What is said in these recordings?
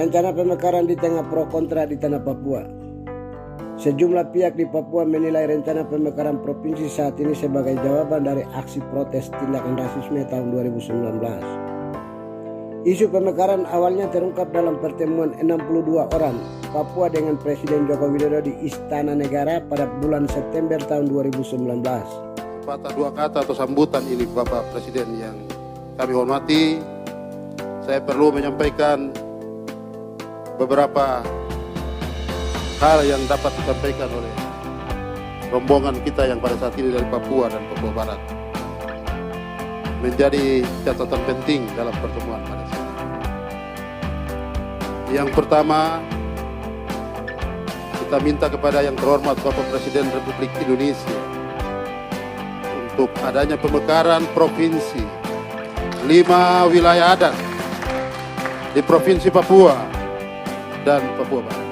Rencana pemekaran di tengah pro kontra di tanah Papua. Sejumlah pihak di Papua menilai rencana pemekaran provinsi saat ini sebagai jawaban dari aksi protes tindakan rasisme tahun 2019. Isu pemekaran awalnya terungkap dalam pertemuan 62 orang Papua dengan Presiden Joko Widodo di Istana Negara pada bulan September tahun 2019. Dua kata atau sambutan ini Bapak Presiden yang kami hormati, saya perlu menyampaikan beberapa hal yang dapat disampaikan oleh rombongan kita yang pada saat ini dari Papua dan Papua Barat. Menjadi catatan penting dalam pertemuan pada saat ini. Yang pertama, kita minta kepada yang terhormat Bapak Presiden Republik Indonesia untuk adanya pemekaran provinsi 5 wilayah adat di Provinsi Papua dan Papua Barat.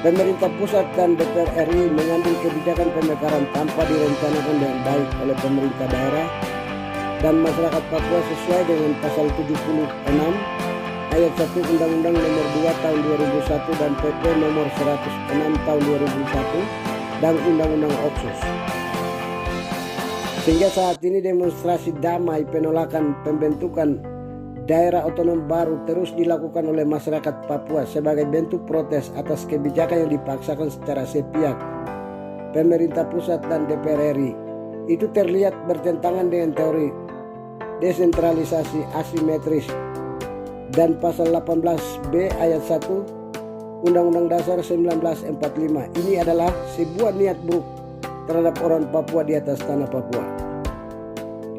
Pemerintah pusat dan DPR RI mengambil kebijakan pemekaran tanpa direncanakan dengan baik oleh pemerintah daerah dan masyarakat Papua sesuai dengan pasal 76 ayat 1 Undang-Undang Nomor 2 Tahun 2001 dan PP Nomor 106 Tahun 2001 dan Undang-Undang Otsus. Sehingga saat ini demonstrasi damai penolakan pembentukan daerah otonom baru terus dilakukan oleh masyarakat Papua sebagai bentuk protes atas kebijakan yang dipaksakan secara sepihak pemerintah pusat dan DPR RI. Itu terlihat bertentangan dengan teori desentralisasi asimetris dan pasal 18B ayat 1 Undang-Undang Dasar 1945. Ini adalah sebuah niat buruk terhadap orang Papua di atas tanah Papua.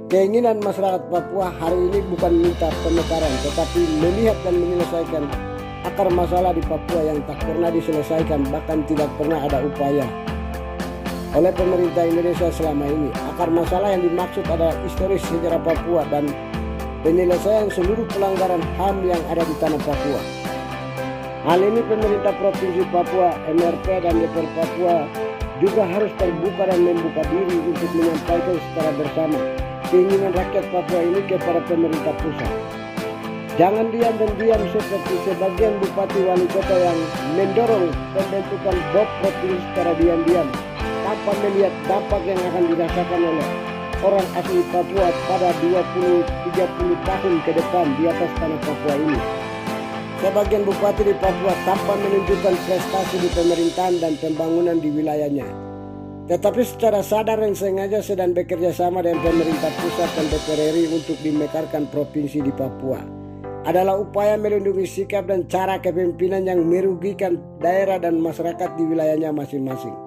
Keinginan masyarakat Papua hari ini bukan minta pemekaran, tetapi melihat dan menyelesaikan akar masalah di Papua yang tak pernah diselesaikan, bahkan tidak pernah ada upaya oleh pemerintah Indonesia selama ini. Akar masalah yang dimaksud adalah historis sejarah Papua dan penyelesaian seluruh pelanggaran HAM yang ada di tanah Papua. Hal ini pemerintah Provinsi Papua, MRP dan DPR Papua juga harus terbuka dan membuka diri untuk menyampaikan secara bersama keinginan rakyat Papua ini kepada pemerintah pusat. Jangan diam dan diam seperti sebagian bupati wali kota yang mendorong pembentukan BOP provinsi secara diam-diam tanpa melihat dampak yang akan dirasakan oleh orang asli Papua pada 20-30 tahun ke depan di atas tanah Papua ini. Sebagian bupati di Papua tanpa menunjukkan prestasi di pemerintahan dan pembangunan di wilayahnya, tetapi secara sadar dan sengaja sedang bekerja sama dengan pemerintah pusat dan DPR RI untuk dimekarkan provinsi di Papua. Adalah upaya melindungi sikap dan cara kepemimpinan yang merugikan daerah dan masyarakat di wilayahnya masing-masing.